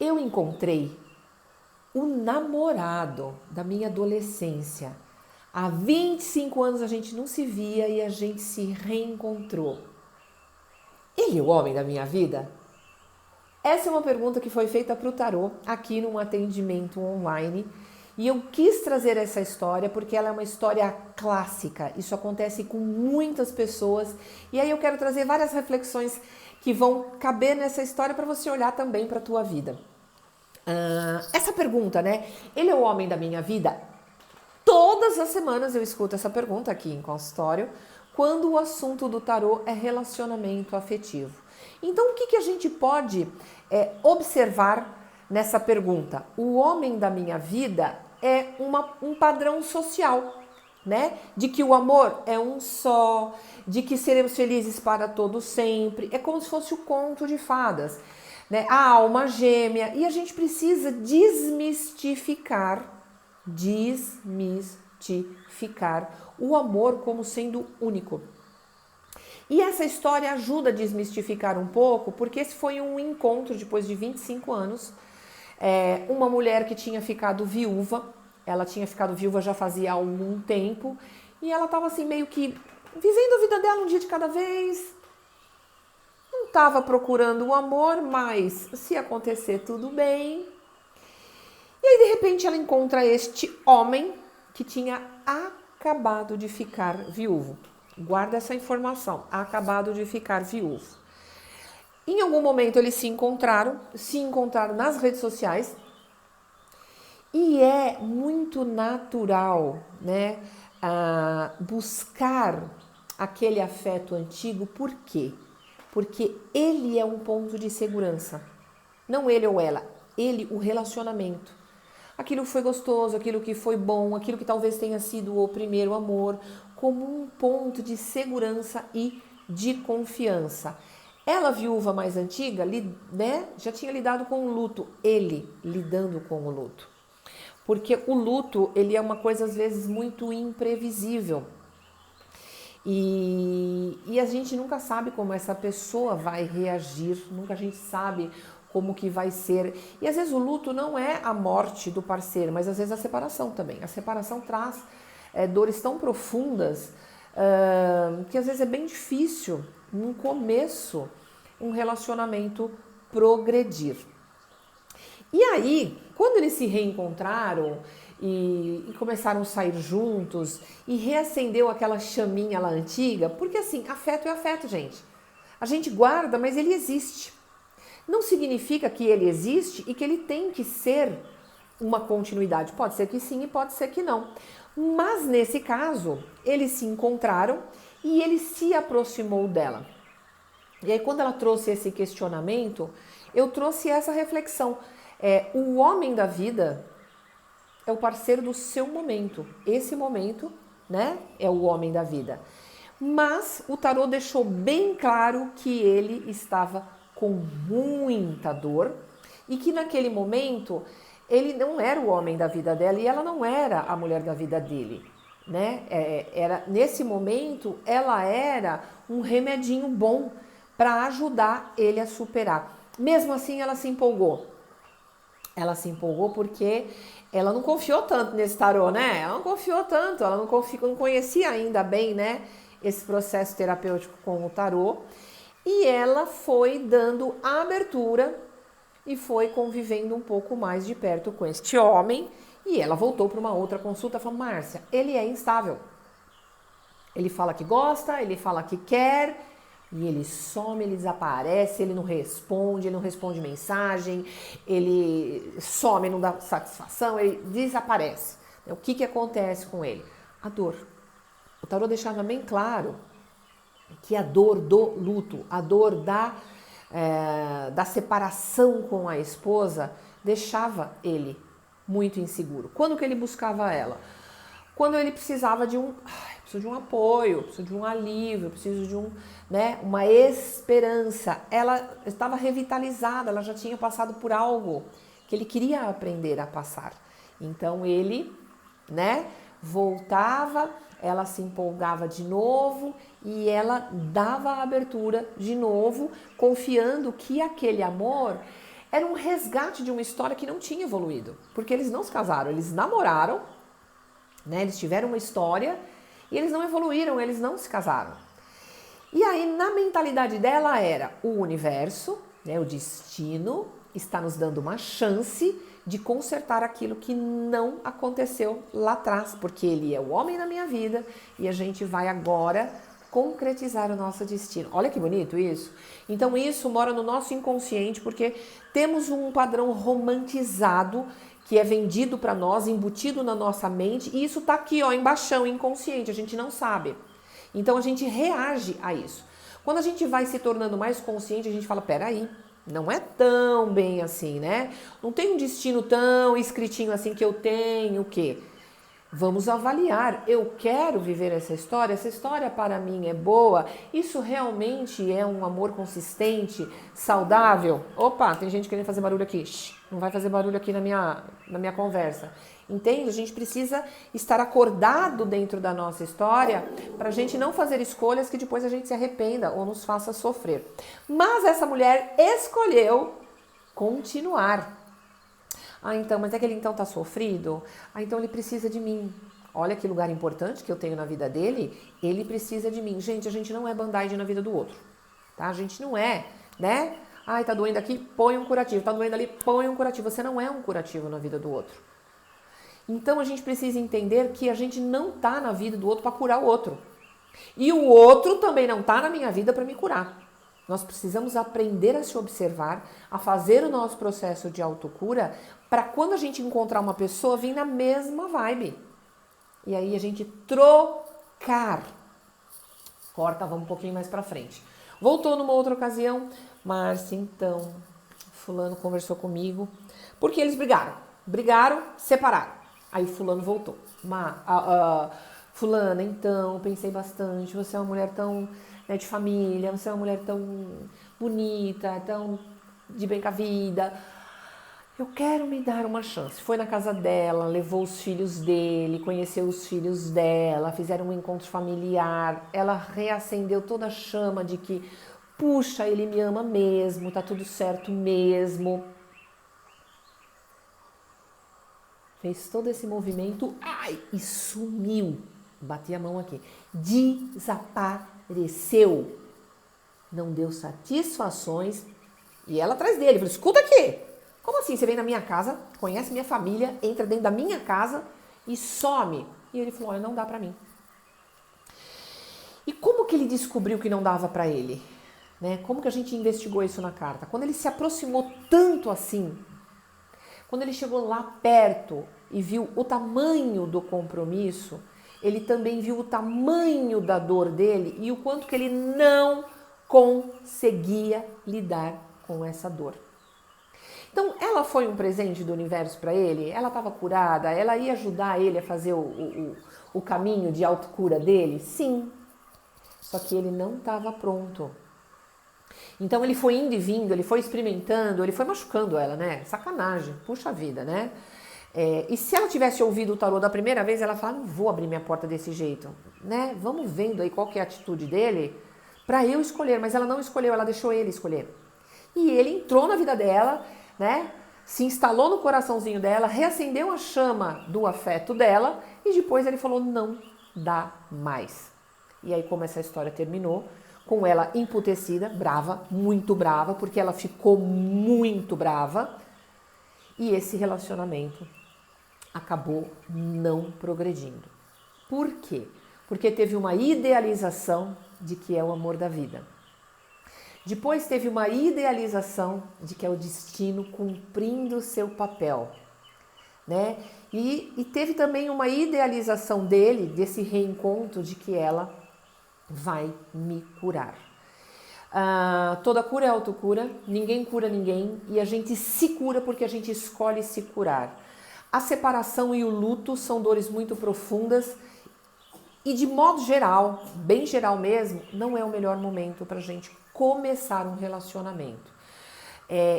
eu encontrei o namorado da minha adolescência. Há 25 anos a gente não se via e a gente se reencontrou. Ele é o homem da minha vida? Essa é uma pergunta que foi feita para o tarô aqui num atendimento online e eu quis trazer essa história porque ela é uma história clássica. Isso acontece com muitas pessoas e aí eu quero trazer várias reflexões que vão caber nessa história para você olhar também para a tua vida. Essa pergunta, né? Ele é o homem da minha vida? Todas as semanas eu escuto essa pergunta aqui em consultório, quando o assunto do tarô é relacionamento afetivo. Então, o que a gente pode observar nessa pergunta? O homem da minha vida é um padrão social, né? De que o amor é um só, de que seremos felizes para todo sempre. É como se fosse o conto de fadas, né? A alma gêmea. E a gente precisa desmistificar o amor como sendo único. E essa história ajuda a desmistificar um pouco, porque esse foi um encontro depois de 25 anos. Uma mulher que tinha ficado viúva, ela tinha ficado viúva já fazia algum tempo, e ela estava assim meio que vivendo a vida dela um dia de cada vez. Não estava procurando o amor, mas se acontecer tudo bem. E aí, de repente, ela encontra este homem que tinha acabado de ficar viúvo. Guarda essa informação, acabado de ficar viúvo. Em algum momento eles se encontraram nas redes sociais e é muito natural, né, buscar aquele afeto antigo. Por quê? Porque ele é um ponto de segurança. Não ele ou ela, ele, o relacionamento. Aquilo que foi gostoso, aquilo que foi bom, aquilo que talvez tenha sido o primeiro amor, como um ponto de segurança e de confiança. Ela, viúva mais antiga, né, já tinha lidado com o luto, ele lidando com o luto. Porque o luto, ele é uma coisa às vezes muito imprevisível. E a gente nunca sabe como essa pessoa vai reagir, nunca a gente sabe como que vai ser. E às vezes o luto não é a morte do parceiro, mas às vezes a separação também. A separação traz dores tão profundas que às vezes é bem difícil, no começo, um relacionamento progredir. E aí, quando eles se reencontraram e começaram a sair juntos e reacendeu aquela chaminha lá antiga, porque assim, afeto é afeto, gente. A gente guarda, mas ele existe. Não significa que ele existe e que ele tem que ser uma continuidade. Pode ser que sim e pode ser que não. Mas nesse caso, eles se encontraram e ele se aproximou dela. E aí, quando ela trouxe esse questionamento, eu trouxe essa reflexão. O homem da vida é o parceiro do seu momento. Esse momento, né, é o homem da vida. Mas o tarô deixou bem claro que ele estava com muita dor e que naquele momento ele não era o homem da vida dela e ela não era a mulher da vida dele, né? Nesse momento ela era um remedinho bom para ajudar ele a superar. Mesmo assim ela se empolgou. Ela se empolgou porque ela não confiou tanto nesse tarô, né? Ela não confiou tanto, ela não conhecia ainda bem, né, esse processo terapêutico com o tarô. E ela foi dando a abertura e foi convivendo um pouco mais de perto com este homem. E ela voltou para uma outra consulta e falou: Márcia, ele é instável. Ele fala que gosta, ele fala que quer, e ele some, ele desaparece, ele não responde mensagem, ele some, não dá satisfação, ele desaparece. O que acontece com ele? A dor. O tarô deixava bem claro que a dor do luto, a dor da separação com a esposa deixava ele muito inseguro. Quando que ele buscava ela? Quando ele precisava preciso de um apoio, preciso de um alívio, preciso de uma esperança. Ela estava revitalizada, ela já tinha passado por algo que ele queria aprender a passar. Então ele, voltava, ela se empolgava de novo e ela dava a abertura de novo, confiando que aquele amor era um resgate de uma história que não tinha evoluído, porque eles não se casaram, eles namoraram, né? Eles tiveram uma história e eles não evoluíram, eles não se casaram. E aí, na mentalidade dela era o universo, né, o destino, está nos dando uma chance de consertar aquilo que não aconteceu lá atrás, porque ele é o homem na minha vida e a gente vai agora concretizar o nosso destino. Olha que bonito isso. Então isso mora no nosso inconsciente porque temos um padrão romantizado que é vendido para nós, embutido na nossa mente, e isso tá aqui, ó, embaixo, inconsciente, a gente não sabe. Então a gente reage a isso. Quando a gente vai se tornando mais consciente, a gente fala, peraí, não é tão bem assim, né? Não tem um destino tão escritinho assim que eu tenho o quê? Vamos avaliar, eu quero viver essa história para mim é boa, isso realmente é um amor consistente, saudável? Opa, tem gente querendo fazer barulho aqui, não vai fazer barulho aqui na minha conversa. Entende? A gente precisa estar acordado dentro da nossa história para a gente não fazer escolhas que depois a gente se arrependa ou nos faça sofrer. Mas essa mulher escolheu continuar. Ah, então, mas é que ele então tá sofrido? Ah, então ele precisa de mim. Olha que lugar importante que eu tenho na vida dele, ele precisa de mim. Gente, a gente não é band-aid na vida do outro, tá? A gente não é, né? Ai, tá doendo aqui, põe um curativo. Tá doendo ali, põe um curativo. Você não é um curativo na vida do outro. Então a gente precisa entender que a gente não tá na vida do outro para curar o outro. E o outro também não tá na minha vida para me curar. Nós precisamos aprender a se observar, a fazer o nosso processo de autocura, para quando a gente encontrar uma pessoa, vir na mesma vibe. E aí a gente trocar. Corta, vamos um pouquinho mais para frente. Voltou numa outra ocasião, Márcia, então, fulano conversou comigo, porque eles brigaram, separaram. Aí fulano voltou. Fulana, então, pensei bastante, você é uma mulher tão... de família, você é uma mulher tão bonita, tão de bem com a vida. Eu quero me dar uma chance. Foi na casa dela, levou os filhos dele, conheceu os filhos dela, fizeram um encontro familiar. Ela reacendeu toda a chama de que, puxa, ele me ama mesmo, tá tudo certo mesmo. Fez todo esse movimento, ai, e sumiu. Bati a mão aqui. Desapareceu. Não deu satisfações. E ela atrás dele. Falou, escuta aqui. Como assim? Você vem na minha casa, conhece minha família, entra dentro da minha casa e some. E ele falou, olha, não dá pra mim. E como que ele descobriu que não dava pra ele? Né? Como que a gente investigou isso na carta? Quando ele se aproximou tanto assim, quando ele chegou lá perto e viu o tamanho do compromisso, ele também viu o tamanho da dor dele e o quanto que ele não conseguia lidar com essa dor. Então, ela foi um presente do universo para ele? Ela estava curada? Ela ia ajudar ele a fazer o caminho de autocura dele? Sim. Só que ele não estava pronto. Então, ele foi indo e vindo, ele foi experimentando, ele foi machucando ela, né? Sacanagem, puxa vida, né? E se ela tivesse ouvido o tarô da primeira vez, ela fala, não vou abrir minha porta desse jeito, né? Vamos vendo aí qual que é a atitude dele para eu escolher. Mas ela não escolheu, ela deixou ele escolher. E ele entrou na vida dela, né? Se instalou no coraçãozinho dela, reacendeu a chama do afeto dela e depois ele falou, não dá mais. E aí como essa história terminou, com ela emputecida, brava, muito brava, porque ela ficou muito brava e esse relacionamento acabou não progredindo. Por quê? Porque teve uma idealização de que é o amor da vida. Depois teve uma idealização de que é o destino cumprindo o seu papel, né? E teve também uma idealização dele, desse reencontro, de que ela vai me curar. Toda cura é autocura, ninguém cura ninguém e a gente se cura porque a gente escolhe se curar. A separação e o luto são dores muito profundas e de modo geral, bem geral mesmo, não é o melhor momento para a gente começar um relacionamento.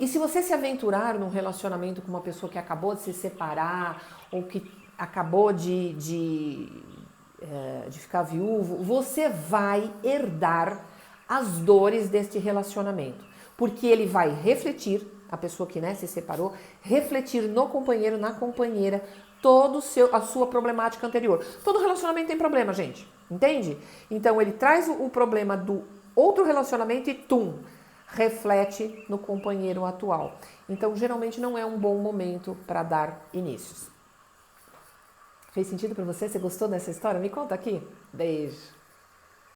E se você se aventurar num relacionamento com uma pessoa que acabou de se separar ou que acabou de ficar viúvo, você vai herdar as dores deste relacionamento, porque ele vai refletir a pessoa que, né, se separou, refletir no companheiro, na companheira, a sua problemática anterior. Todo relacionamento tem problema, gente, entende? Então ele traz o problema do outro relacionamento e reflete no companheiro atual. Então geralmente não é um bom momento para dar inícios. Fez sentido para você? Você gostou dessa história? Me conta aqui. Beijo.